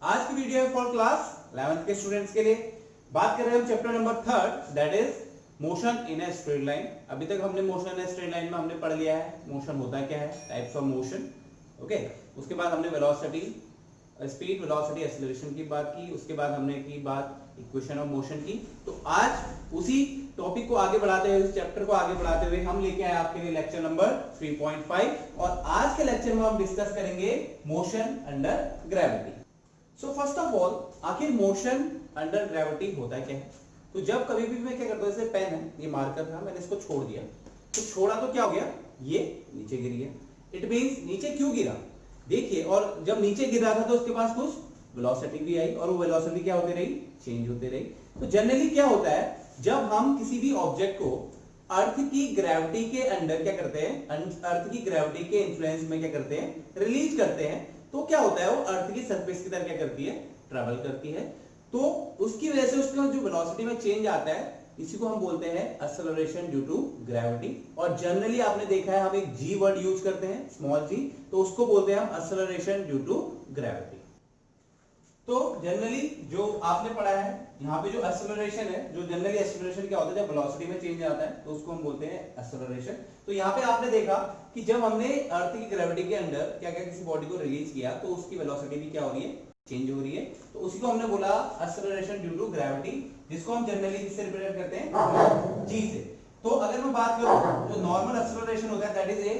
आज की वीडियो है फॉर क्लास 11th के स्टूडेंट्स के लिए। बात कर रहे हैं हम chapter number 3 that is motion in a straight line. अभी तक हमने motion in a straight line में हमने पढ़ लिया है मोशन होता क्या है, टाइप्स ऑफ मोशन। ओके, उसके बाद हमने वेलोसिटी, स्पीड, वेलोसिटी, एक्सीलरेशन की बात की। उसके बाद हमने की बात इक्वेशन ऑफ मोशन की। तो आज उसी टॉपिक को आगे बढ़ाते हुए, इस चैप्टर को आगे बढ़ाते हुए हम लेके आए आपके लिए लेक्चर नंबर 3.5 और आज के लेक्चर में हम डिस्कस करेंगे motion under gravity. So first of all, आखिर मोशन अंडर ग्रेविटी होता क्या है? तो जब कभी भी मैं क्या करता हूं, जैसे पेन है, ये मार्कर था, मैंने इसको छोड़ दिया, तो छोड़ा तो क्या हो गया, ये नीचे गिर गया। इट मींस नीचे क्यों गिरा, देखिए, और जब नीचे गिरा था तो उसके पास कुछ वेलोसिटी भी आई और वो वेलोसिटी क्या होती रही, चेंज होती रही। तो जनरली क्या होता है, जब हम किसी भी ऑब्जेक्ट को अर्थ की ग्रेविटी के अंडर क्या करते हैं, अर्थ की ग्रेविटी के इन्फ्लुएंस में क्या करते हैं, रिलीज करते हैं, तो क्या होता है, वो अर्थ की सरफेस की तरफ क्या करती है, ट्रेवल करती है। तो उसकी वजह से उसका जो वेलोसिटी में चेंज आता है, इसी को हम बोलते हैं एक्सेलरेशन ड्यू टू ग्रेविटी। और जनरली आपने देखा है हम एक जी वर्ड यूज करते हैं, स्मॉल जी, तो उसको बोलते हैं हम एक्सेलरेशन ड्यू टू ग्रेविटी। तो जनरली जो आपने पढ़ा है यहाँ पे जो एक्सेलरेशन है, जो जनरली एक्सेलरेशन क्या होता है, जब वेलोसिटी में चेंज आता है तो उसको हम बोलते हैं एक्सेलरेशन। तो यहाँ पे आपने देखा कि जब हमने अर्थ की ग्रेविटी के अंडर क्या क्या किसी बॉडी को रिलीज किया तो उसकी वेलोसिटी भी क्या हो रही है, चेंज हो रही है। तो उसी को हमने बोला एक्सेलरेशन ड्यू टू ग्रेविटी, जिसको हम जनरली किससे रिप्रेजेंट करते हैं, जी से। तो अगर मैं बात करूं जो नॉर्मल एक्सेलरेशन होता है दैट इज ए।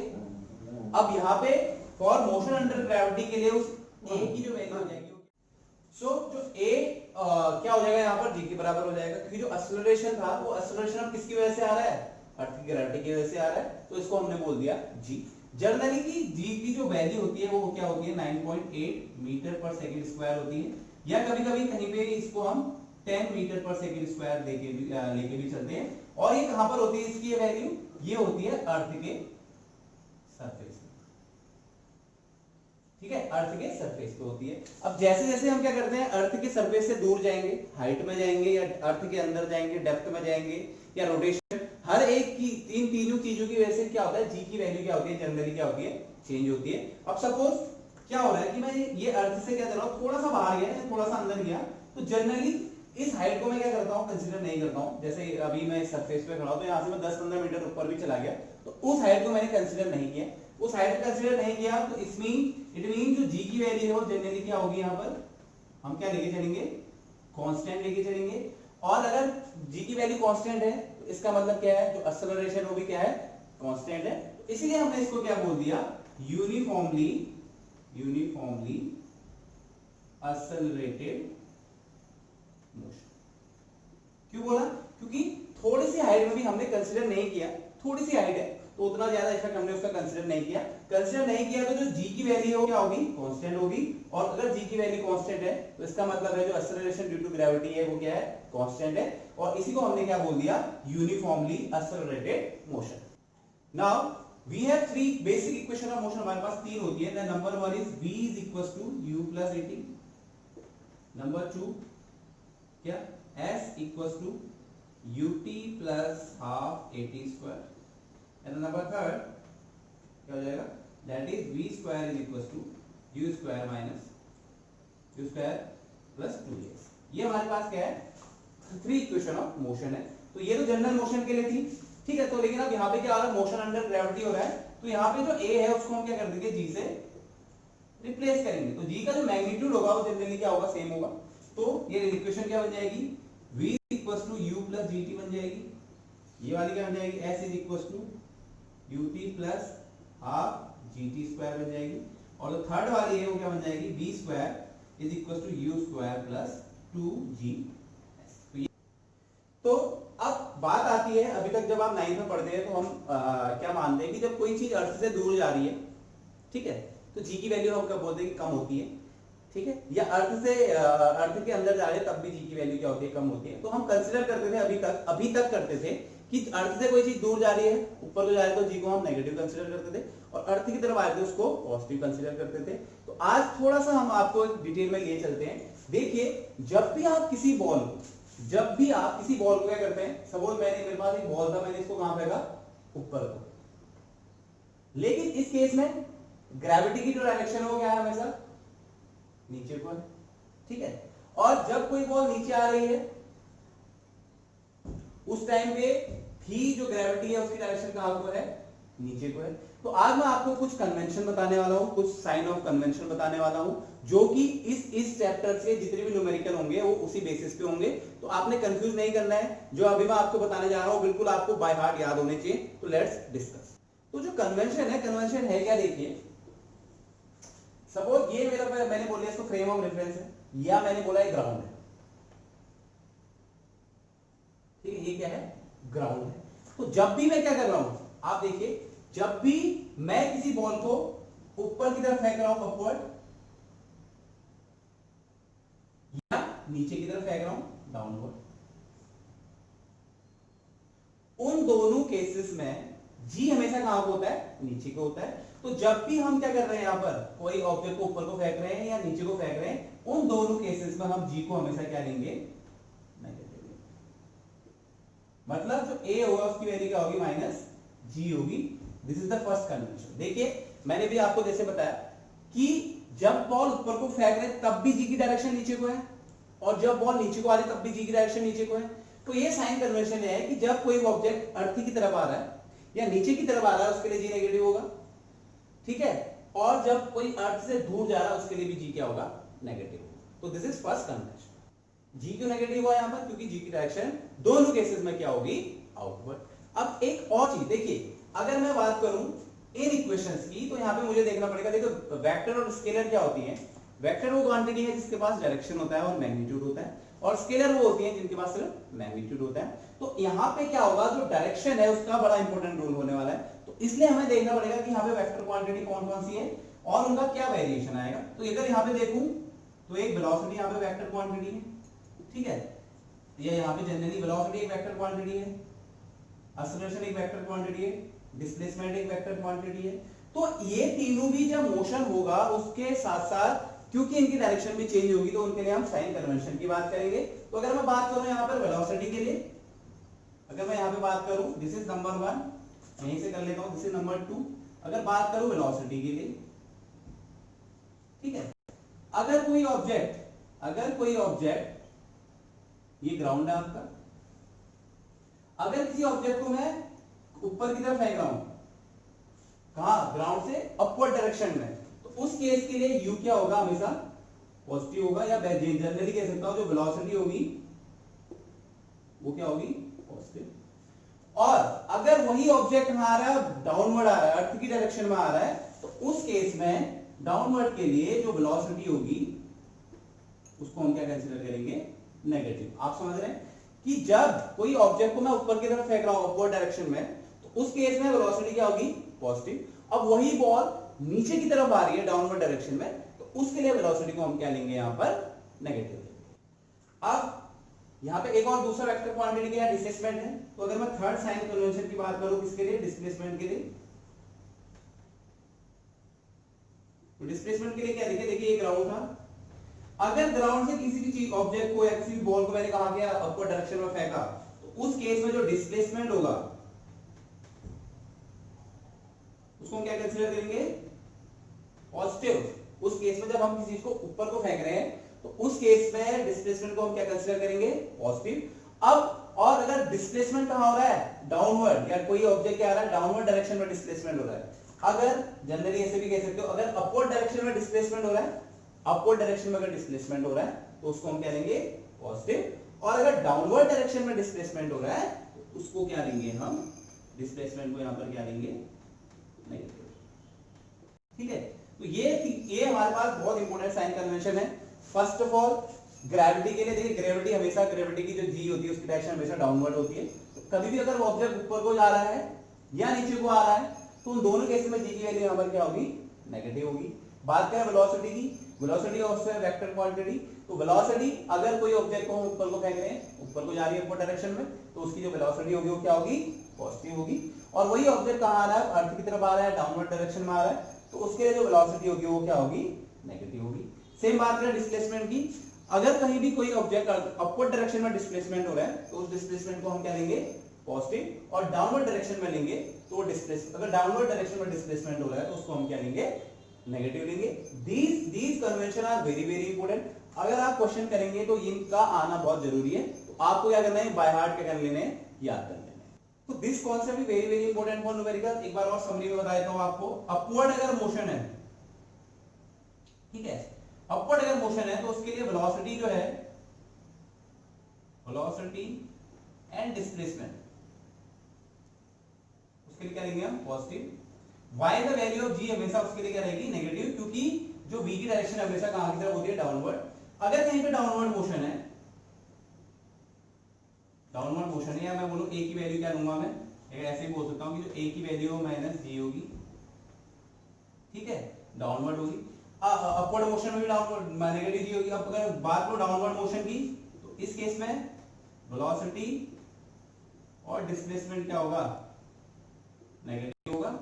अब यहाँ पे फॉर मोशन अंडर ग्रेविटी के लिए उस ए की जो वैल्यू हो जाएगी, सो जो a क्या हो जाएगा यहाँ पर, g के बराबर हो जाएगा, क्योंकि जो एक्सेलरेशन था वो एक्सेलरेशन अब किसकी वजह से आ रहा है, अर्थ की ग्रेविटी की वजह से आ रहा है, तो इसको हमने बोल दिया g। जनरली की g की जो वैल्यू होती है वो क्या होती है, 9.8 मीटर पर सेकंड स्क्वायर होती है, या कभी कभी कहीं पे इसको हम 10 मीटर पर सेकंड स्क्वायर लेके भी चलते हैं। और ये कहां पर होती है इसकी वैल्यू, ये होती है अर्थ के सरफेस, ठीक है, अर्थ के सरफेस पे होती है। अब जैसे जैसे हम क्या करते हैं, अर्थ के सरफेस से दूर जाएंगे, हाइट में जाएंगे या अर्थ के अंदर जाएंगे, डेप्थ में जाएंगे या रोटेशन, हर एक की तीनों चीजों की वजह से क्या होता है, जी की वैल्यू क्या होती है, जनरली क्या होती है, चेंज होती है। अब सपोज क्या हो रहा है कि मैं ये अर्थ से क्या कर रहा हूं, थोड़ा सा बाहर गया, थोड़ा सा अंदर गया, तो जनरली इस हाइट को मैं क्या करता हूं, कंसीडर नहीं करता हूं। जैसे अभी मैं सरफेस पे खड़ा हूं, तो यहां से मैं 10-15 मीटर ऊपर भी चला गया, तो उस हाइट को मैंने कंसीडर नहीं किया। उस हाइट को कंसीडर नहीं किया तो इट मीन जो जी की वैल्यू है वो जनरली क्या होगी, यहाँ पर हम क्या लेके चलेंगे, कांस्टेंट लेके चलेंगे। और अगर जी की वैल्यू कांस्टेंट है तो इसका मतलब क्या है, जो एक्सेलरेशन वो भी क्या है, कांस्टेंट है। तो इसीलिए हमने इसको क्या बोल दिया, यूनिफॉर्मली एक्सेलरेटेड मोशन। क्यों बोला, क्योंकि थोड़ी सी हाइट में भी हमने कंसीडर नहीं किया, थोड़ी सी हाइट है तो उतना ज्यादा इफेक्ट हमने उसका कंसीडर नहीं किया। कंसीडर नहीं किया तो जो जी की वैल्यू है क्या होगी, कांस्टेंट होगी। और अगर जी की वैल्यू कांस्टेंट है तो इसका मतलब है जो एक्सेलरेशन ड्यू टू ग्रेविटी है वो क्या है, कांस्टेंट है। और इसी को हमने क्या बोल दिया, uniformly accelerated motion. Now we have three basic equation of motion, हमारे पास तीन होती है। Number 1 is v is equals to u plus at। Number 2 क्या, s equals to ut plus half at square. And number 3 क्या हो जाएगा, that is v square is equals to u square minus u square plus 2s। ये हमारे पास क्या है, three equation of motion है। तो ये तो जनरल मोशन के लिए थी, ठीक है। तो लेकिन अब यहाँ पे क्या हो रहा है, मोशन अंडर ग्रेविटी हो रहा है, तो यहाँ पे जो a है उसको हम क्या कर देंगे, g से रिप्लेस करेंगे। तो g का जो मैग्नीट्यूड होगा वो जनरली क्या होगा, सेम होगा। तो ये इक्वेशन क्या बन जाएगी, v equals to u plus gt बन जाएगी। ये वाली क्या बन जाएगी, s is equals to ut plus half gt square बन जाएगी। और जो थर्ड वाली है वो क्या बन जाएगी, v square is equals to u square plus 2gs। तो अब बात आती है, अभी तक जब आप 9th में पढ़ते हैं तो हम क्या मानते हैं कि जब कोई चीज अर्थ से दूर जा रही है, ठीक है, तो जी की वैल्यू हम क्या बोलते हैं कि कम होती है, ठीक है। या अर्थ के अंदर जा रहे हैं तब भी जी की वैल्यू क्या होती है, कम होती है। तो हम कंसीडर करते थे अभी तक करते थे कि अर्थ से कोई चीज दूर जा रही है, ऊपर को जा रही है, तो जी को हम नेगेटिव कंसीडर करते थे, और अर्थ की तरफ आए थे उसको पॉजिटिव कंसीडर करते थे। तो आज थोड़ा सा हम आपको डिटेल में ले चलते हैं। देखिए, जब भी आप किसी बॉल को क्या करते हैं, सपोज मेरे पास एक बॉल था, मैंने इसको कहां फेंका, ऊपर को। लेकिन इस केस में ग्रेविटी की जो डायरेक्शन है वो क्या है, हमेशा नीचे को है। ठीक है। और जब कोई बॉल नीचे आ रही है उस टाइम पे भी जो ग्रेविटी है उसकी डायरेक्शन कहां को है, नीचे को है। तो आज मैं आपको कुछ कन्वेंशन बताने वाला हूं, कुछ साइन ऑफ कन्वेंशन बताने वाला हूं, जो कि इस चैप्टर से जितने भी न्यूमेरिकल होंगे वो उसी बेसिस पे होंगे। तो आपने कंफ्यूज नहीं करना है, जो अभी मैं आपको बताने जा रहा हूं बिल्कुल आपको बाय हार्ट याद होने चाहिए। तो लेट्स डिस्कस। तो जो कन्वेंशन है क्या, देखिए सपोज ये मेरा मैंने बोला इसको फ्रेम ऑफ रेफरेंस है, या मैंने बोला ये ग्राउंड है, ठीक है, ये क्या है, ग्राउंड है। तो जब भी मैं क्या कर रहा हूं, आप देखिए, जब भी मैं किसी बॉल को ऊपर की तरफ फेंक रहा हूं अपवर्ड, या नीचे की तरफ फेंक रहा हूं डाउनवर्ड, उन दोनों केसेस में जी हमेशा कहां को होता है, नीचे को होता है। तो जब भी हम क्या कर रहे हैं, यहां पर कोई ऑब्जेक्ट को ऊपर को फेंक रहे हैं या नीचे को फेंक रहे हैं, उन दोनों केसेस में हम जी को हमेशा क्या लेंगे, नेगेटिव। मतलब जो ए होगा उसकी वैल्यू क्या होगी, माइनस जी होगी। This is the first convention. देखिए मैंने भी आपको जैसे बताया कि जब बॉल ऊपर को फेंक रहे तब भी जी की डायरेक्शन नीचे को है, और जब बॉल नीचे को आ रही तब भी जी की डायरेक्शन नीचे को है। तो ये साइन कन्वेंशन है कि जब कोई ऑब्जेक्ट अर्थ की तरफ आ रहा है या नीचे की तरफ आ रहा है उसके लिए जी नेगेटिव होगा, ठीक है, और जब कोई अर्थ से दूर जा रहा है उसके लिए भी जी क्या होगा, नेगेटिव होगा। तो दिस इज फर्स्ट कन्वेंशन। जी क्यों नेगेटिव हुआ यहां पर, क्योंकि जी की डायरेक्शन दोनों केसेस में क्या होगी, आउटवर्ड। अब एक और चीज देखिए, अगर मैं बात करूं इन इक्वेशंस की, तो यहां पे मुझे देखना पड़ेगा, देखो वेक्टर और स्केलर क्या होती हैं। वेक्टर वो क्वांटिटी है जिसके पास डायरेक्शन होता है और मैग्नीट्यूड होता है, और स्केलर वो होती है जिनके पास सिर्फ मैग्नीट्यूड होता है। तो यहाँ पे क्या होगा, जो डायरेक्शन है उसका बड़ा इंपॉर्टेंट रोल होने वाला है। तो इसलिए हमें देखना पड़ेगा कि यहाँ पे वेक्टर क्वांटिटी कौन कौन सी है और उनका क्या वेरिएशन आएगा। तो अगर यहाँ पे देखूं तो एक वेलोसिटी यहाँ पे वेक्टर क्वांटिटी है, ठीक है, ये यहाँ पे जनरली वेलोसिटी एक वेक्टर क्वांटिटी है, एक्सेलरेशन एक वेक्टर क्वांटिटी है, डिस्प्लेसमेंट एक वेक्टर क्वांटिटी है। तो ये तीनों भी जब मोशन होगा उसके साथ साथ, क्योंकि इनकी डायरेक्शन भी चेंज होगी, तो उनके लिए हम साइन कन्वेंशन की बात करेंगे। तो अगर मैं बात करूं यहाँ पर वेलोसिटी के लिए, अगर मैं यहाँ पे बात करूं, दिस इज नंबर 1, यहीं से कर लेता हूं, दिस इज नंबर 2। अगर बात करूं वेलोसिटी के लिए, ठीक है, अगर कोई ऑब्जेक्ट ये ग्राउंड है आपका, अगर किसी ऑब्जेक्ट को मैं ऊपर की तरफ फेंक रहा हूं, कहां, ग्राउंड से अपवर्ड डायरेक्शन में, तो उस केस के लिए u क्या होगा, हमेशा पॉजिटिव होगा, या जनरली कह सकता हूं जो वेलोसिटी होगी वो क्या होगी, पॉजिटिव। और अगर वही ऑब्जेक्ट कहां आ रहा है, डाउनवर्ड आ रहा है, अर्थ की डायरेक्शन में आ रहा है, तो उस केस में डाउनवर्ड के लिए जो वेलोसिटी होगी उसको हम क्या कंसीडर करेंगे, नेगेटिव। आप समझ रहे हैं कि जब कोई ऑब्जेक्ट को मैं ऊपर की तरफ फेंक रहा हूं अपवर्ड डायरेक्शन में, तो उस केस में वेलोसिटी क्या होगी, पॉजिटिव। अब वही बॉल नीचे की तरफ आ रही है डाउनवर्ड डायरेक्शन में, तो उसके लिए वेलोसिटी को हम क्या लेंगे, यहां पर नेगेटिव। अब यहां पे एक और दूसरा वेक्टर क्वांटिटी क्या है, डिस्प्लेसमेंट है। तो अगर मैं थर्ड साइन कन्वेंशन की बात करूं, किसके लिए, डिस्प्लेसमेंट के लिए, तो डिस्प्लेसमेंट के लिए क्या देखिए ये ग्राउंड था, अगर ग्राउंड से किसी भी चीज ऑब्जेक्ट को या किसी भी बॉल को मैंने कहा कि अपवर्ड डायरेक्शन में फेंका, तो उस केस में जो डिस्प्लेसमेंट होगा उसको हम क्या कंसीडर करेंगे, पॉजिटिव। उस केस में जब हम किसी चीज को ऊपर को फेंक रहे हैं तो उस केस में डिस्प्लेसमेंट को हम क्या कंसीडर करेंगे, पॉजिटिव। अब और अगर डिस्प्लेसमेंट कहां हो रहा है, डाउनवर्ड, या कोई ऑब्जेक्ट क्या आ रहा है, डाउनवर्ड डायरेक्शन में डिस्प्लेसमेंट हो रहा है। अगर जनरली ऐसे भी कह सकते हो, अगर अपवर्ड डायरेक्शन में डिस्प्लेसमेंट हो रहा है, अपवर्ड डायरेक्शन में अगर डिस्प्लेसमेंट हो रहा है तो उसको हम क्या लेंगे, पॉजिटिव। और अगर डाउनवर्ड डायरेक्शन में डिस्प्लेसमेंट हो रहा है तो उसको क्या लेंगे हम, डिस्प्लेसमेंट को यहां पर क्या लेंगे, नेगेटिव, ठीक है। तो ये हमारे पास बहुत इंपॉर्टेंट साइन कन्वेंशन है। फर्स्ट ऑफ ऑल ग्रेविटी के लिए देखिए, ग्रेविटी की जो जी होती है उसकी डायरेक्शन हमेशा डाउनवर्ड होती है। तो कभी भी अगर ऑब्जेक्ट ऊपर को जा रहा है या नीचे को आ रहा है तो उन दोनों केस में जी की वैल्यू यहां पर क्या होगी, नेगेटिव होगी। बात करें वेलोसिटी की, वेलोसिटी ऑफ वेक्टर क्वांटिटी, तो वेलोसिटी अगर कोई ऑब्जेक्ट को ऊपर को फेंक रहे हैं, ऊपर को जा रही है अपवर्ड डायरेक्शन में, तो उसकी जो वेलोसिटी होगी वो क्या होगी, पॉजिटिव होगी। और वही ऑब्जेक्ट कहां आ रहा है, अर्थ की तरफ आ रहा है, डाउनवर्ड डायरेक्शन में आ रहा है, तो उसके लिए जो वेलोसिटी होगी वो क्या होगी, नेगेटिव होगी। सेम बात करें डिस्प्लेसमेंट की, अगर कहीं भी कोई ऑब्जेक्ट अपवर्ड डायरेक्शन में डिस्प्लेसमेंट हो रहा है तो उस डिस्प्लेसमेंट को हम क्या लेंगे, पॉजिटिव। और डाउनवर्ड डायरेक्शन में लेंगे तो डिस्प्लेसमेंट, अगर डाउनवर्ड डायरेक्शन में डिस्प्लेसमेंट हो रहा है तो उसको हम क्या लेंगे, नेगेटिव लेंगे। These convention are very very important. अगर आप क्वेश्चन करेंगे तो इनका आना बहुत जरूरी है, तो आपको क्या करना है, बाय हार्ट क्या कर लेने हैं, याद कर लेने हैं। तो this concept is very very important for numerical. एक बार और समरी में बता देता हूं आपको। अपवर्ड अगर मोशन है, ठीक है, अपवर्ड अगर मोशन है तो उसके लिए वेलोसिटी जो है, वेलोसिटी एंड डिस्प्लेसमेंट, उसके लिए क्या लेंगे हम, positive. Why the value of g हमेशा उसके लिए क्या रहेगी, नेगेटिव, क्योंकि जो वी की डायरेक्शन हमेशा कहां की तरफ होती है, डाउनवर्ड। अगर कहीं पे डाउनवर्ड मोशन है, डाउनवर्ड मोशन है, या मैं बोलूं ए की वैल्यू क्या लूंगा मैं, अगर ऐसे भी बोल सकता हूं कि जो ए की वैल्यू माइनस जी होगी, ठीक है, डाउनवर्ड होगी। अपवर्ड मोशन में भी डाउनवर्ड नेगेटिव जी होगी। अब अगर बात करो डाउनवर्ड मोशन की, तो इस केस में वेलोसिटी और डिस्प्लेसमेंट क्या होगा, नेगेटिव होगा,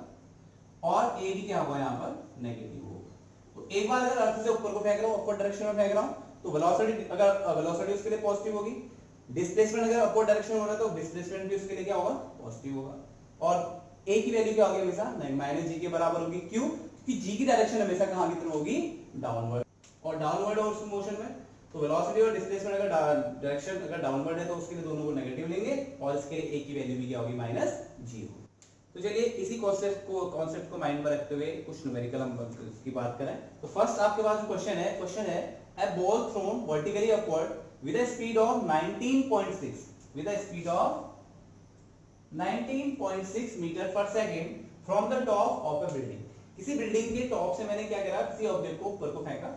और ए भी क्या होगा यहाँ पर, नेगेटिव होगा। तो एक बार अगर अर्थ से ऊपर को फेंक रहा हूं, अपवर्ड डायरेक्शन में फेंक रहा हूं, तो वेलोसिटी, अगर वेलोसिटी उसके लिए पॉजिटिव होगी, डिस्प्लेसमेंट अगर अपवर्ड डायरेक्शन में हो रहा है तो डिस्प्लेसमेंट भी उसके लिए क्या होगा, पॉजिटिव होगा। और ए की वैल्यू क्या होगी, हमेशा माइनस जी के बराबर होगी। क्यों, क्योंकि जी की डायरेक्शन हमेशा कहां की तरफ होगी, डाउनवर्ड। और डाउनवर्ड और उस मोशन में तो वेलोसिटी और डिस्प्लेसमेंट अगर डायरेक्शन अगर डाउनवर्ड है तो उसके लिए दोनों को नेगेटिव लेंगे, और इसके लिए ए की वैल्यू भी क्या होगी, माइनस जी होगी। तो चलिए इसी कॉन्सेप्ट को माइंड में रखते हुए कुछ न्यूमेरिकल हम की बात करें। तो फर्स्ट आपके पास जो क्वेश्चन है a ball thrown vertically upward with a speed of 19.6 with a speed of 19.6 metre per second from the top of a building. किसी बिल्डिंग के टॉप से मैंने क्या करा, किसी ऑब्जेक्ट को ऊपर को फेंका,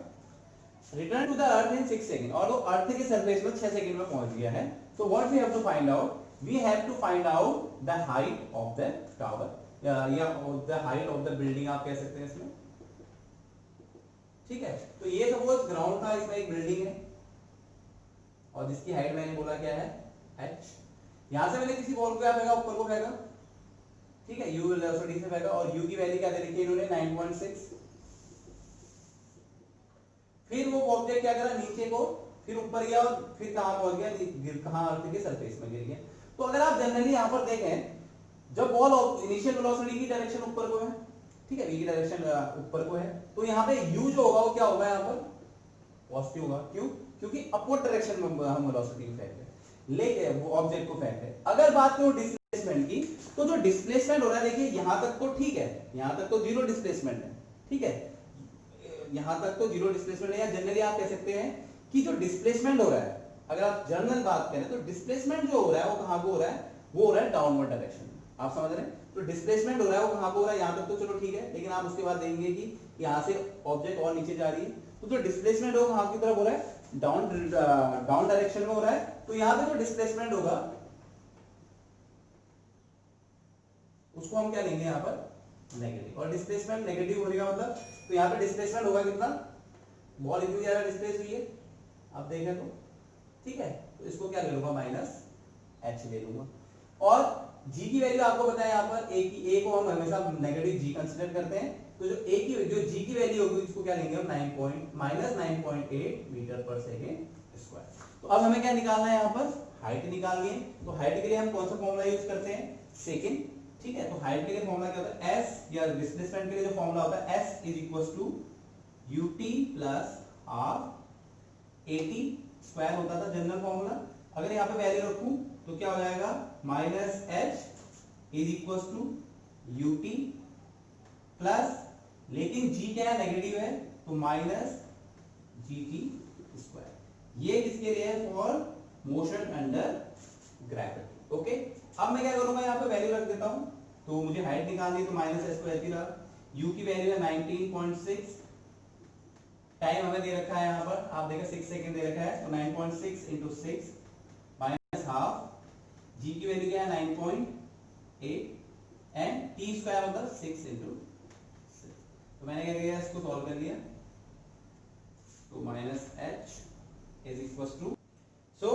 return to the earth in 6 second, और वो अर्थ के सरफेस में 6 सेकंड में पहुंच गया है। तो what we have to find out, we have to find out the height of the tower, या the height of the building आप कह सकते हैं इसमें, ठीक है। तो ये सपोज ग्राउंड था, इसमें एक बिल्डिंग है, और जिसकी हाइट मैंने बोला क्या है, h। यहां से मैंने किसी बॉल को क्या फेंका, ऊपर को फेंका, ठीक है, u वेलोसिटी से फेंका, और u की वैल्यू क्या दे रखी है इन्होंने, 9.6। फिर वो ऑब्जेक्ट क्या करा, नीचे को, फिर ऊपर गया, और फिर कहां पहुंच गया, कहां, अर्थ के सरफेस में गिर गया। तो अगर आप जनरली यहां पर देखें, जब बॉल इनिशियल वेलोसिटी की डायरेक्शन ऊपर को है, ठीक है, v की डायरेक्शन ऊपर को है, तो यहाँ पे u जो होगा वो क्या होगा, यहाँ पर पॉजिटिव होगा। क्यों, क्योंकि अपवर्ड डायरेक्शन में हम वेलोसिटी को फेंक रहे हैं, लेके वो ऑब्जेक्ट को फेंक रहे हैं। अगर बात करो डिस्प्लेसमेंट की, तो जो डिस्प्लेसमेंट हो रहा है, देखिए यहां तक तो ठीक है, यहां तक तो जीरो डिस्प्लेसमेंट है, ठीक है, यहां तक तो जीरो डिस्प्लेसमेंट है, या जनरली आप कह सकते हैं कि जो डिस्प्लेसमेंट हो रहा है, अगर आप जनरल बात करें तो डिस्प्लेसमेंट जो हो रहा है वो कहां को हो रहा है, वो हो रहा है डाउनवर्ड डायरेक्शन में। आप समझ रहे हैं, तो डिस्प्लेसमेंट हो रहा है वो कहां को हो रहा है, यहां तक तो चलो ठीक है, लेकिन आप उसके बाद देखेंगे कि यहां से ऑब्जेक्ट और नीचे जा रही है, तो जो डिस्प्लेसमेंट हो कहां की तरफ हो रहा है, डाउन डायरेक्शन में हो रहा है। तो यहां पे जो डिस्प्लेसमेंट होगा उसको हम क्या लेंगे, यहां पर नेगेटिव। और डिस्प्लेसमेंट नेगेटिव होने का मतलब, तो यहां पे डिस्प्लेसमेंट होगा कितना, बॉल इतनी ज्यादा डिस्प्लेस हुई है, आप देखें तो, ठीक है, तो इसको क्या ले लूंगा, माइनस h ले लूंगा। और g की वैल्यू आपको पता है, यहाँ पर a को हम हमेशा नेगेटिव g कंसीडर करते हैं, तो जो g की वैल्यू होगी इसको क्या लेंगे हम, -9.8 मीटर पर सेकेंड स्क्वायर। तो अब हमें क्या निकालना है, यहाँ पर हाइट निकालनी है। तो हाइट के लिए हम कौन सा फॉर्मूला यूज करते हैं, सेकेंड, ठीक है। तो हाइट के लिए फॉर्मूला क्या होता है, s, या डिस्प्लेसमेंट के लिए जो फॉर्मूला होता है s is equal to ut plus half at square होता था जनरल फॉर्मूला। अगर यहाँ पे वैल्यू रखूं तो क्या हो जाएगा, minus h is equal to ut plus, लेकिन g क्या है, नेगेटिव है, तो माइनस gt स्क्वायर। ये किसके लिए है, for motion under gravity. Okay, अब मैं क्या करूंगा, यहाँ पे वैल्यू रख देता हूं। तो मुझे हाइट निकालनी है, तो माइनस h स्क्वायर की रहा, u की वैल्यू है 19.6, टाइम हमें दे रखा है यहाँ पर, आप देखिए 6 सेकंड दे रखा है, तो 9.6 into 6 माइनस हाफ, g की वैल्यू क्या है 9.8, एंड t स्क्वायर मतलब 6 into 6। तो मैंने क्या किया, इसको सॉल्व कर लिया, तो minus h is equal to, so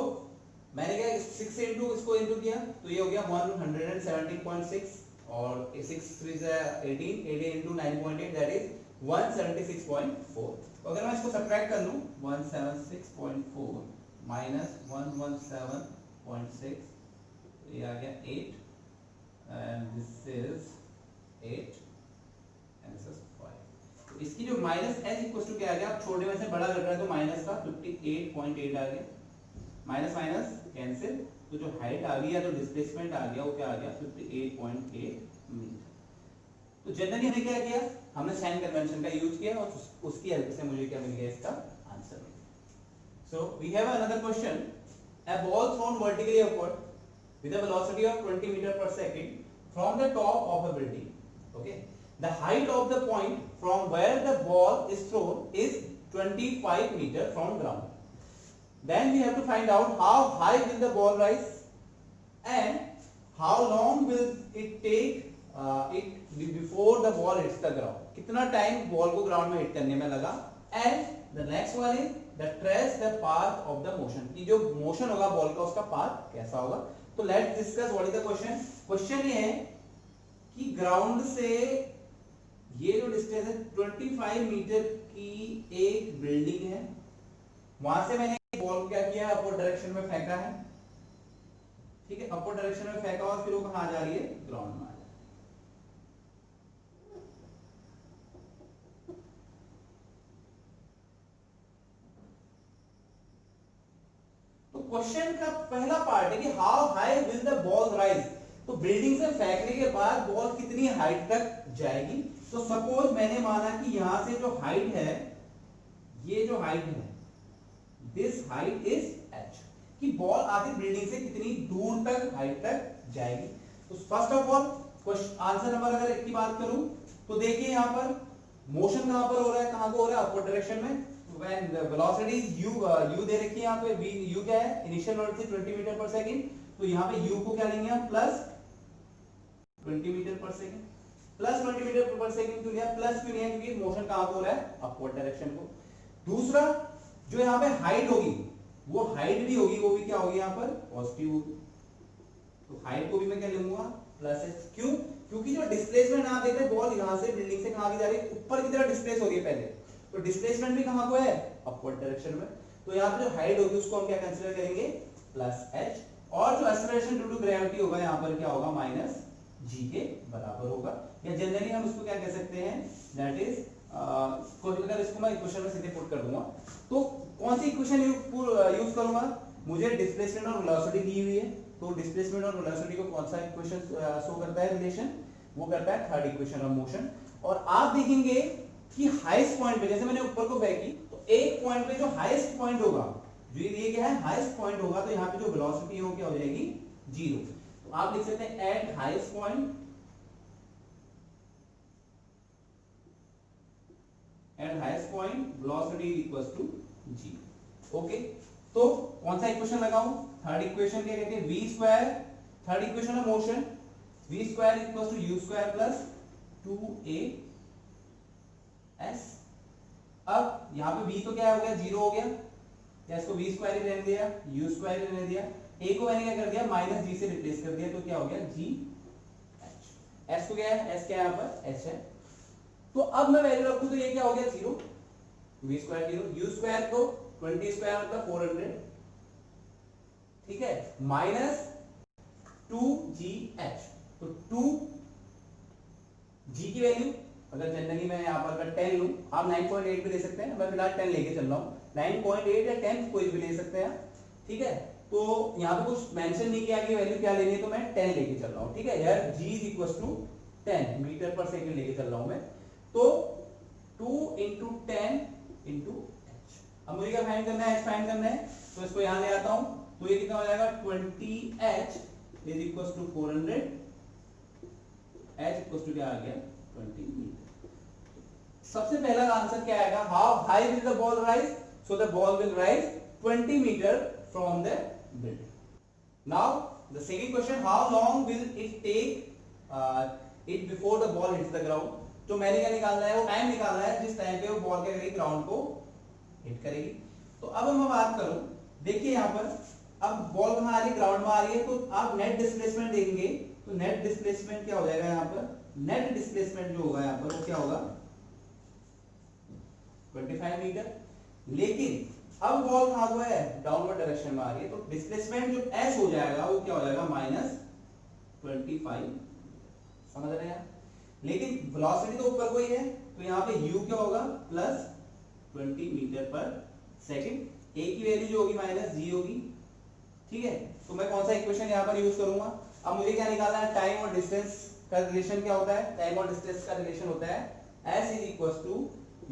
मैंने क्या 6 into इसको into किया, तो ये हो गया 117.6, और 6 3 18, 18 into 9.8 दैट इज 176.4। तो अगर मैं इसको सब्ट्रैक्ट कर लूं, 176.4 माइनस 117.6, ये आ गया 8, and this is 8 and this is 5। तो इसकी जो माइनस एच इक्वल टू क्या आ गया, आप छोटे में से बड़ा कर रहे हैं तो माइनस का 58.8 आ गया, माइनस माइनस कैंसिल, तो जो हाइट आ गई या जो डिस्प्लेसमेंट आ गया वो क्या आ गया 58.8 मीटर। तो जनरली हमने क्या किया, हमने साइन कन्वेंशन का यूज किया और उसकी हेल्प से मुझे क्या मिल गया, इसका आंसर मिल गया। So we have another question, a ball thrown vertically upward with a velocity of 20 meter per second from the top of a building. Okay, the height of the point from where the ball is thrown is 25 meter from ground. Then we have to find out how high will the ball rise and how long will it take it before the ball hits the ground. कितना time ball को ground में hit करने में लगा, and the next one is the trace the path of the motion, कि जो motion होगा ball का उसका पाथ कैसा होगा। तो let's discuss what is the question. Question ये है कि ग्राउंड से ये जो डिस्टेंस है 25 मीटर की एक बिल्डिंग है, वहां से मैंने बॉल क्या किया, अपोजिट डायरेक्शन में फेंका है, ठीक है, अपोजिट डायरेक्शन में फेंका और फिर वो कहां जा रही है, ग्राउंड में आ जा रही है। क्वेश्चन का पहला पार्ट है कि how high will the ball rise, तो बिल्डिंग से फेंकने के बाद बॉल कितनी हाइट तक जाएगी। तो सपोज मैंने माना कि यहां से जो हाइट है, ये जो हाइट है, दिस हाइट इज h, कि बॉल आधी बिल्डिंग से कितनी दूर तक हाइट तक जाएगी। तो first of all answer number अगर एक की बात करूं तो देखिए यहां पर मोशन कहां पर हो रहा है, कहां को हो रहा है, अपवर्ड डायरेक्शन में। when the velocity is u दे रखी है यहाँ पे, v u क्या है, initial velocity 20 metre per second, तो यहाँ पे u को क्या लेंगे हम, plus 20 metre per second, plus 20 metre per second क्यों लिया, प्लस क्यों लिया, क्योंकि मोशन कहाँ को हो रहा है, अपवर्ड डायरेक्शन को। दूसरा जो यहाँ पे हाइट होगी, वो हाइट भी होगी, वो भी क्या होगी यहाँ पर, पॉजिटिव होगी। तो हाइट को भी मैं क्या लूंगा, प्लस h, क्यों, क्योंकि जो डिस्प्लेसमेंट आप देख रहे हैं, बॉल यहाँ से बिल्डिंग से कहाँ की जा रही है, ऊपर की तरफ डिस्प्लेस हो रही है पहले, तो डिस्प्लेसमेंट भी कहां को है, अपवर्ड डायरेक्शन में। तो यहां पे जो हाइट होगी उसको हम क्या कंसीडर करेंगे, प्लस h, और जो एक्सेलरेशन ड्यू टू ग्रेविटी होगा यहां पर क्या होगा, माइनस g के बराबर होगा, या जनरली हम इसको क्या कह सकते हैं, दैट इज अगर इसको मैं इक्वेशन में सीधे पुट कर दूंगा तो कौन सी इक्वेशन यूज करूंगा, मुझे डिस्प्लेसमेंट और वेलोसिटी दी हुई है, तो डिस्प्लेसमेंट और वेलोसिटी को कौन सा इक्वेशन शो करता है, रिलेशन, वो करता है थर्ड इक्वेशन ऑफ मोशन। और आप देखेंगे कि हाईएस्ट पॉइंट पे, जैसे मैंने ऊपर को फेंकी, तो एक पॉइंट पे जो हाईएस्ट पॉइंट होगा, जो ये क्या है, हाईएस्ट पॉइंट होगा, तो यहाँ पे जो वेलोसिटी है वो क्या हो जाएगी, 0। तो आप लिख सकते हैं at highest point, at highest point velocity equals to 0। Okay, तो कौन सा इक्वेशन लगाऊं, थर्ड इक्वेशन क्या कहते हैं, v square, third equation of motion, v square equals to u square plus 2a s। अब यहां पे v तो क्या हो गया, 0 हो गया, या इसको v स्क्वायर ही रहने दिया, u स्क्वायर ही रहने दिया, a को मैंने क्या कर दिया, माइनस g से रिप्लेस कर दिया, तो क्या हो गया, g h, s को क्या है, s क्या है यहाँ पर, h है। तो अब मैं वैल्यू रखूं तो ये क्या हो गया, 0, v स्क्वायर 0, u स्क्वायर को 20 स्क्वायर मतलब 400, ठीक है, माइनस 2gh, तो 2g की वैल्यू अगर जनरली मैं यहाँ पर अगर 10 लूं, आप 9.8 भी ले सकते हैं, मैं फिलहाल 10 लेके चल रहा हूँ, 9.8 या 10 कोई भी ले सकते हैं, ठीक है। तो यहाँ पे कुछ मेंशन नहीं किया कि वैल्यू क्या लेनी है, तो मैं 10 लेके चल रहा हूँ, ठीक है यार, g is equal to 10 metre per second लेके चल रहा हूँ मैं। तो 2 into 10 into h, अब मुझे क्या फाइंड करना है, h फाइंड करना है, तो इसको यहाँ ले आता हूँ, तो ये कितना हो जाएगा, 20h is equal to 400, h equal to क्या आ गया, 20 मीटर। सबसे पहला आंसर क्या आएगा, how high will the ball rise, so the ball will rise 20 metre from the building. Now the second question, how long will it take it before the ball hits the ground. तो मैंने क्या निकालना है, वो time निकालना है जिस time पे वो बॉल क्या करेगी, ग्राउंड को हिट करेगी। तो अब मैं बात करूं, देखिए यहाँ पर अब बॉल कहां आ रही है, ग्राउंड में आ रही है, तो आप नेट डिस्प्लेसमेंट देखेंगे, तो नेट डिस्प्लेसमेंट क्या हो जाएगा यहाँ पर, नेट डिस्प्लेसमेंट जो होगा यहाँ पर वो क्या होगा, 25 मीटर। लेकिन अब बॉल कहां को है, डाउनवर्ड डायरेक्शन में आ रही है, तो डिस्प्लेसमेंट जो s हो जाएगा वो क्या हो जाएगा, -25, समझ रहे हैं। लेकिन वेलोसिटी तो ऊपर को ही है, तो यहाँ पे u क्या होगा प्लस 20 मीटर पर सेकेंड, a की वैल्यू जो होगी माइनस g होगी, ठीक है। तो मैं कौन सा इक्वेशन यहाँ पर यूज करूंगा, अब मुझे क्या निकालना है, टाइम और डिस्टेंस का रिलेशन क्या होता है, टाइम और डिस्टेंस का रिलेशन होता है s is equal to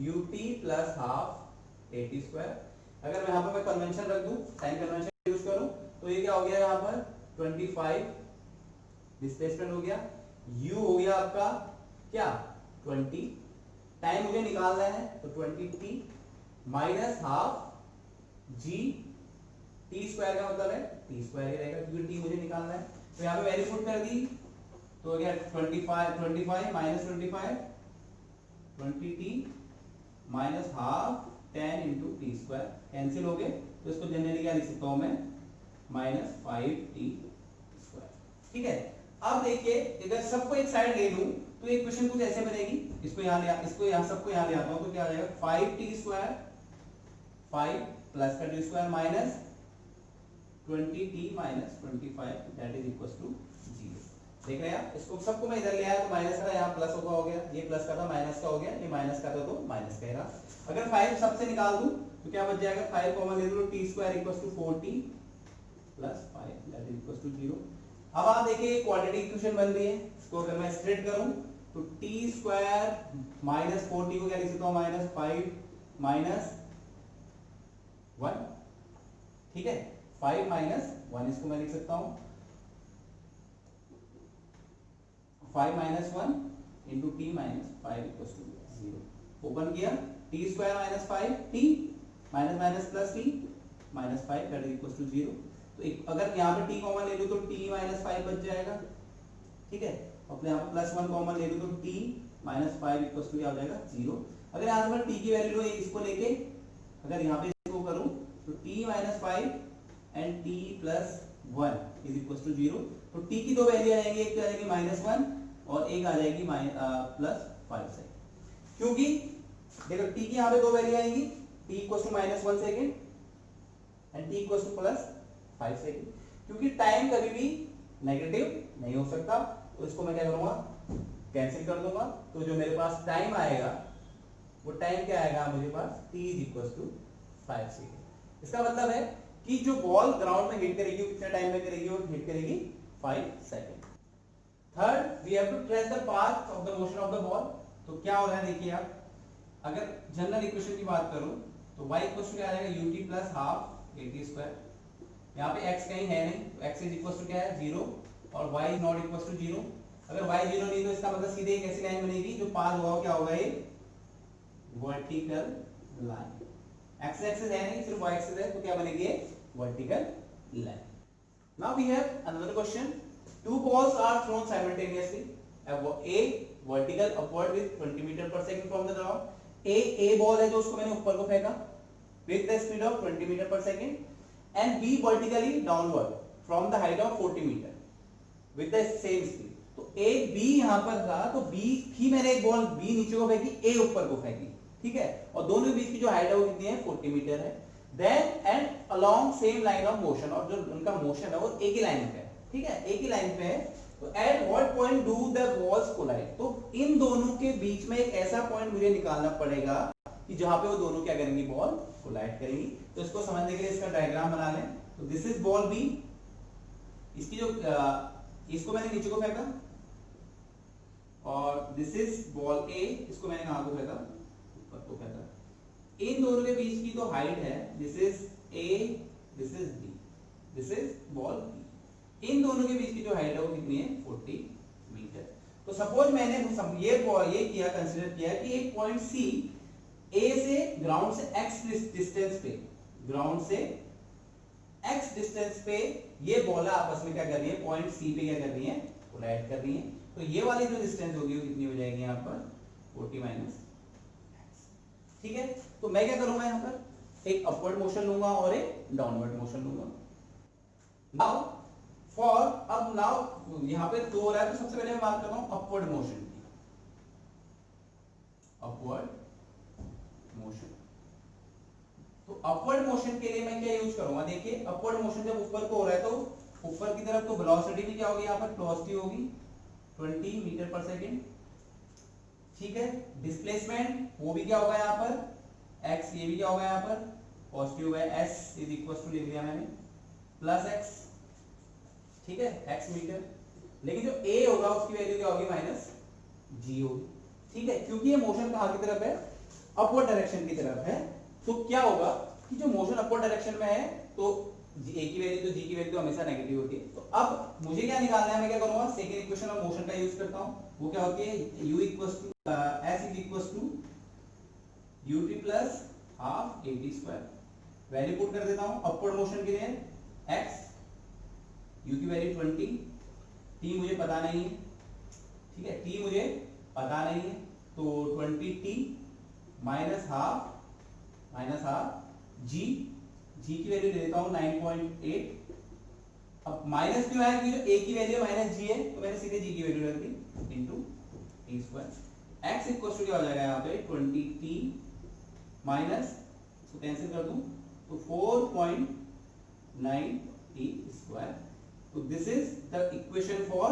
ut plus half at square. अगर मैं यहाँ पर मैं कन्वेंशन रख दूं, टाइम कन्वेंशन यूज करूं, तो ये क्या हो गया यहाँ पर 25 डिस्प्लेसमेंट हो गया, u हो गया आपका क्या 20, टाइम मुझे निकालना है तो 20t minus half g, T square का मतलब है टी स्क्वायर ही रहेगा क्योंकि टी मुझे निकालना है। तो यहाँ पे वैल्यू पुट कर दी तो हो गया 25 minus 25 20t minus half 10 into T square, cancel हो गए तो इसको जनरली क्या लिख सकता हूं मैं माइनस 5t स्क्वायर, ठीक है। अब देखिए अगर सबको एक साइड ले लूं तो ये क्वेश्चन कुछ ऐसे बनेगी, इसको यहाँ सबको यहाँ ले आता हूं तो क्या आ जाएगा 5t स्क्वायर 5 प्लस का t square minus 20t minus 25 that is equal to 0। देख रहे हैं आप, इसको सबको मैं इधर ले आया तो माइनस का यहाँ प्लस होगा हो गया, ये प्लस का था माइनस का हो गया, ये माइनस का था तो माइनस का ही रहा। अगर 5 सबसे निकाल दूं तो क्या बच जाएगा, 5 कॉमन ले लो t square equal to 4t plus 5 that is equal to 0। अब आप देखिए क्वाड्रेटिक इक्वेशन बन रही है, इसको अगर मैं स्ट्रेट करूं तो t स्क्वायर माइनस 4t को क्या लिख सकता हूं माइनस 5 माइनस 1, ठीक है 5 माइनस 1 इसको मैं लिख सकता हूं 5 minus 1 into T minus 5 equal to 0। Open किया T square minus 5 T minus minus plus T minus 5 that is equal to 0। तो अगर यहाँ पे टी कॉमन ले लो तो टी माइनस 5 बच जाएगा, ठीक है। और यहाँ पे प्लस 1 कॉमन ले लो तो टी माइनस 5 इक्वल टू क्या हो जाएगा 0। अगर यहाँ पर टी की वैल्यू लो इसको लेके अगर यहाँ पे इसको करूं तो t minus 5 and t plus 1 is equal to 0। तो टी की दो वैल्यू आएंगी, एक आ जाएगी माइनस 1 और एक आ जाएगी प्लस 5 से, क्योंकि देखो टी की यहाँ पे दो वैल्यू आएंगी, t equal to minus 1 second and t equal to plus 5 second, क्योंकि टाइम कभी भी नेगेटिव नहीं हो सकता। तो इसको मैं क्या करूंगा कैंसिल कर दूंगा, तो जो मेरे पास टाइम आएगा वो टाइम क्या आएगा मुझे पास t is equal to 5 second. इसका मतलब है कि जो बॉल ग्राउंड में हिट करेगी वो कितने टाइम में करेगी, वो हिट करेगी 5 second. Third we have to trace the path of the motion of the ball. तो क्या हो रहा है देखिए आप, अगर जनरल इक्वेशन की बात करूं तो y इक्वल टू क्या आ जाएगा ut plus half at square. यहाँ पे x कहीं है नहीं तो x इज इक्वल टू क्या है 0 और y is not equal to 0। अगर y 0 नहीं तो इसका मतलब सीधे एक ऐसी लाइन बनेगी जो पास हुआ क्या होगा ये वर्टिकल लाइन, x एक्सिस है नहीं सिर्फ y एक्सिस है तो क्या बनेगी ये vertical line. Now we have another question, two balls are thrown simultaneously, a vertical upward with 20 meter per second from the ground, a ball है जो उसको मैंने ऊपर को फेंका with the speed of 20 meter per second and b vertically downward from the height of 40 meter with the same speed। तो एक b यहाँ पर था तो b की मैंने एक बॉल b नीचे को फेंकी, a ऊपर को फेंकी, ठीक है, और दोनों के बीच की जो हाइट है वो कितनी है 40 मीटर है। Then and along same line of motion, और जो उनका मोशन है वो एक ही लाइन पे है, ठीक है, एक ही लाइन पे है। तो at what point do the balls collide, तो इन दोनों के बीच में एक ऐसा पॉइंट मुझे निकालना पड़ेगा कि जहां पे वो दोनों क्या करेंगी बॉल कोलाइड करेंगी। तो इसको समझने के लिए इसका डायग्राम बना लें। तो दिस इज बॉल बी, इसकी जो इसको मैंने नीचे को फेंका और दिस इज बॉल ए, इसको मैंने कहां को फेंका ऊपर को फेंका। इन दोनों के बीच की जो हाइट है this is A this is B, this is ball B, इन दोनों के बीच की जो हाइट है वो कितनी है 40 मीटर। तो सपोज मैंने ये किया कंसीडर किया कि एक पॉइंट सी ए से ग्राउंड से x डिस्टेंस पे, ग्राउंड से x डिस्टेंस पे ये बॉल आपस में क्या कर रही है पॉइंट सी पे क्या कर रही है कोलाइड कर रही है। तो ये वाली जो डिस्टेंस होगी वो कितनी हो जाएगी यहाँ पर 40 माइनस x, ठीक है। तो मैं क्या करूंगा यहाँ पर एक अपवर्ड मोशन लूंगा और एक डाउनवर्ड मोशन लूंगा। नाउ फॉर अब नाउ यहां पे दो हो रहा है तो सबसे पहले मैं बात कर रहा हूं अपवर्ड मोशन की, अपवर्ड मोशन। तो अपवर्ड मोशन के लिए मैं क्या यूज करूंगा, देखिए अपवर्ड मोशन जब ऊपर को हो रहा है तो ऊपर की तरफ तो वेलोसिटी भी क्या होगी यहाँ पर वेलोसिटी होगी 20 मीटर पर सेकेंड, ठीक है। डिस्प्लेसमेंट वो भी क्या होगा यहाँ पर x, ये भी क्या होगा यहाँ पर पॉजिटिव है, s इज इक्वल टू लिख दिया मैंने प्लस x, ठीक है, x मीटर। लेकिन जो a होगा उसकी वैल्यू क्या होगी माइनस g होगी, ठीक है, क्योंकि ये मोशन कहाँ की तरफ है, अपवर्ड डायरेक्शन की तरफ है। तो क्या होगा कि जो मोशन अपवर्ड डायरेक्शन में है तो a की वैल्यू तो g की वैल्यू तो हमेशा नेगेटिव होती है। तो अब मुझे क्या निकालना है, मैं क्या करूंगा, सेकंड इक्वेशन ऑफ मोशन का यूज करता हूं। वो क्या होती है, u equals to s is equals to ut plus half at square. Value put कर देता हूं अपवर्ड मोशन के लिए x, u की वैल्यू 20, t मुझे पता नहीं है, ठीक है, t मुझे पता नहीं है, तो 20t minus half g, g की वैल्यू ले लेता हूं 9.8। अब माइनस क्यों है, क्योंकि जो a की वैल्यू माइनस g है, तो मैंने सीधे g की वैल्यू रख दी into t square. x equal to क्या हो जाएगा यहाँ पे 20t माइनस, इसको कैंसिल कर दूं तो 4.9 t स्क्वायर। तो this is the equation for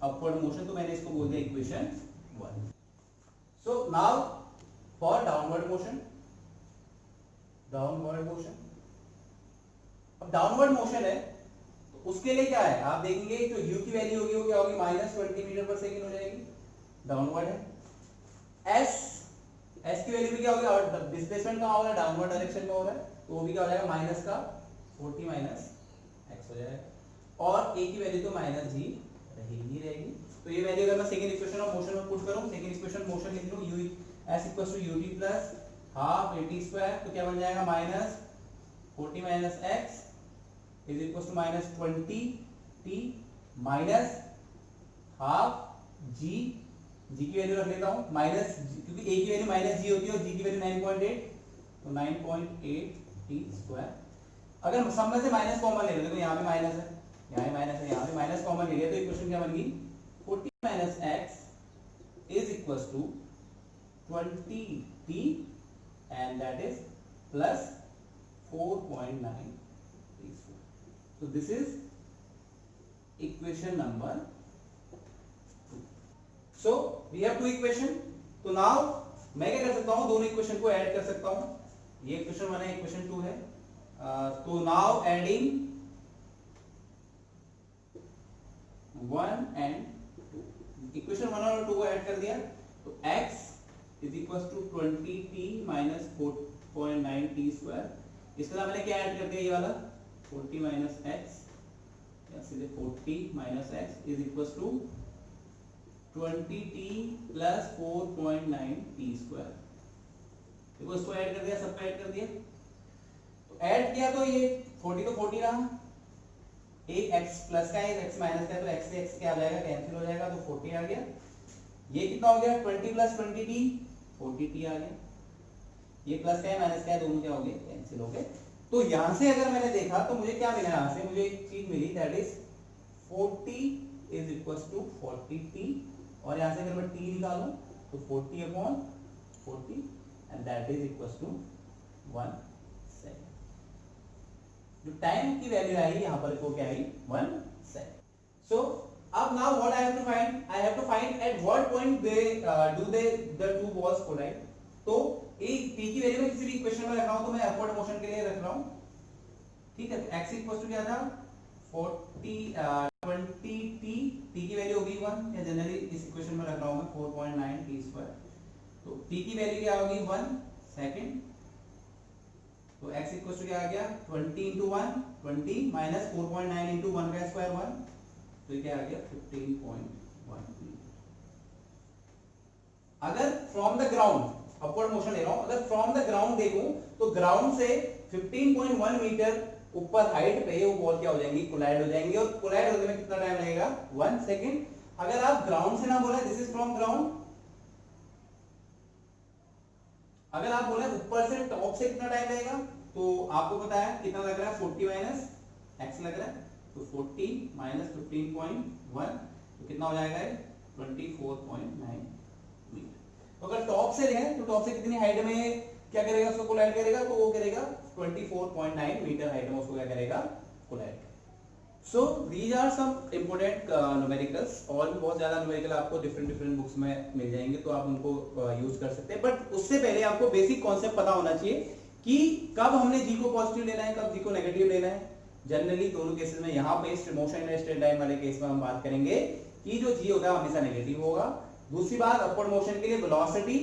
upward motion, तो मैंने इसको बोल दिया equation 1। So now for downward motion, अब डाउनवर्ड मोशन है तो उसके लिए क्या है, आप देखेंगे जो u की वैल्यू होगी वो क्या होगी माइनस 20 मीटर पर सेकेंड हो जाएगी, डाउनवर्ड है। s की वैल्यू भी क्या होगी, और डिस्प्लेसमेंट कहां हो रहा है, डाउनवर्ड डायरेक्शन में हो रहा है, तो वो भी क्या हो जाएगा माइनस का 40 माइनस x हो जाएगा, और a की वैल्यू तो माइनस g रहेगी। तो ये वैल्यू अगर मैं सेकंड इक्वेशन ऑफ मोशन में पुट करूं, सेकंड इक्वेशन मोशन लिख लूं, u s equals to ut plus half at square, तो क्या बन जाएगा minus 40 minus x is equals to minus 20t minus half g, g की वैल्यू रख लेता हूं माइनस, क्योंकि a की वैल्यू माइनस g होती है और g की वैल्यू 9.8, तो 9.8t स्क्वायर। अगर सब में से माइनस कॉमन ले लो, देखो यहाँ पे माइनस है, यहाँ पे माइनस है, यहाँ पे माइनस कॉमन ले लिया, तो इक्वेशन क्या बन गई 40 minus x is equals to 20t and that is plus 4.9. So this is equation number 2. So we have two equation. तो now मैं क्या कर सकता हूँ, दोनों इक्वेशन को ऐड कर सकता हूँ, ये इक्वेशन 1 है, इक्वेशन 2 है। तो now adding 1 and 2, इक्वेशन 1 और 2 को ऐड कर दिया, तो x is equal to 20t minus 4.9t square. इसके साथ मैंने क्या ऐड कर दिया, ये वाला 40 माइनस x, या सीधे 40 minus x is equal to 20t plus 4.9t square. देखो इसको ऐड कर दिया, सबको ऐड कर दिया, तो ऐड किया तो ये 40 तो 40 रहा, एक x प्लस का है, x माइनस का है, तो x से x क्या आ जाएगा, कैंसिल हो जाएगा, तो 40 आ गया। ये कितना हो गया 20 प्लस 20t 40t आ गया, ये प्लस का है माइनस का है, दोनों क्या हो गए, कैंसिल हो गए। तो यहां से अगर मैंने देखा तो मुझे क्या मिला, यहां से मुझे एक चीज मिली, that is 40 is equals to 40t, और यहां से अगर मैं t निकालूं तो 40 upon 40 and that is equals to 1 second. जो टाइम की वैल्यू आई यहां पर वो क्या आई 1 सेकंड। सो अब now what I have to find, I have to find at what point they do they the two balls collide। तो एक p की वैल्यू में किसी भी इक्वेशन में रख रहा हूं, तो मैं अपवर्ड मोशन के लिए रख रहा हूं, ठीक है। तो x इक्वल टू क्या था 20t, t की वैल्यू होगी 1, या जनरली इस इक्वेशन में रख रहा हूं मैं 4.9t स्क्वायर, तो t की वैल्यू क्या होगी 1 सेकंड, तो x इक्वल टू क्या आ गया 20 into 1 20 माइनस 4.9 into 1 का स्क्वायर 1, तो क्या आ गया 15.1 मीटर। अगर from the ground upward motion ले रहा हूं, अगर फ्रॉम द ग्राउंड देखूं तो ग्राउंड से 15.1 मीटर ऊपर हाइट पे वो बॉल क्या हो जाएंगी, कोलाइड हो जाएंगी, और कोलाइड होने में कितना टाइम लगेगा 1 सेकंड। अगर आप ग्राउंड से ना बोले दिस इज फ्रॉम ग्राउंड, अगर आप बोले ऊपर से टॉप से कितना टाइम लगेगा, तो आपको पता है कितना लग रहा है 40 माइनस x लग रहा है, तो 40 माइनस 15.1 तो कितना हो जाएगा 24.9 मीटर। तो अगर टॉप से लें तो टॉप से कितनी हाइट में क्या करेगा, उसको कोलाइड करेगा, तो वो करेगा 24.9 मीटर हाइट में उसको क्या करेगा, collide. So these are some important numericals, और भी बहुत ज्यादा न्यूमेरिकल आपको डिफरेंट डिफरेंट बुक्स में मिल जाएंगे, तो आप उनको यूज कर सकते हैं। बट उससे पहले आपको बेसिक कॉन्सेप्ट पता होना चाहिए कि कब हमने जी को पॉजिटिव लेना है, कब जी को नेगेटिव लेना है। जनरली दोनों केसेस में, यहाँ पे मोशन इन स्ट्रेट लाइन वाले केस में हम बात करेंगे कि जो जी होगा हमेशा नेगेटिव होगा। दूसरी बात, अपवर्ड मोशन के लिए वेलोसिटी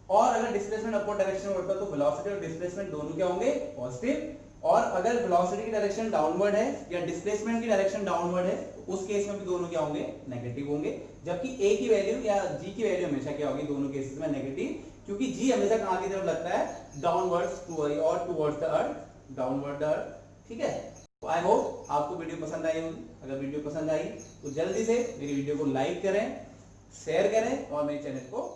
और अगर डिस्प्लेसमेंट अपवर्ड डायरेक्शन में होता है तो वेलोसिटी और डिस्प्लेसमेंट दोनों क्या होंगे, पॉजिटिव। और अगर वेलोसिटी की डायरेक्शन डाउनवर्ड है या डिस्प्लेसमेंट की डायरेक्शन डाउनवर्ड है तो उस केस में भी दोनों क्या होंगे, नेगेटिव होंगे। जबकि ए की वैल्यू या जी की वैल्यू हमेशा क्या होगी दोनों केसेस में, नेगेटिव, क्योंकि जी हमेशा कहां की तरफ लगता है, डाउनवर्ड्स और towards the earth, downward the earth. ठीक है, तो आई होप आपको वीडियो पसंद आई होगी। अगर वीडियो पसंद आई तो जल्दी से मेरी वीडियो को लाइक करें, शेयर करें और मेरे चैनल को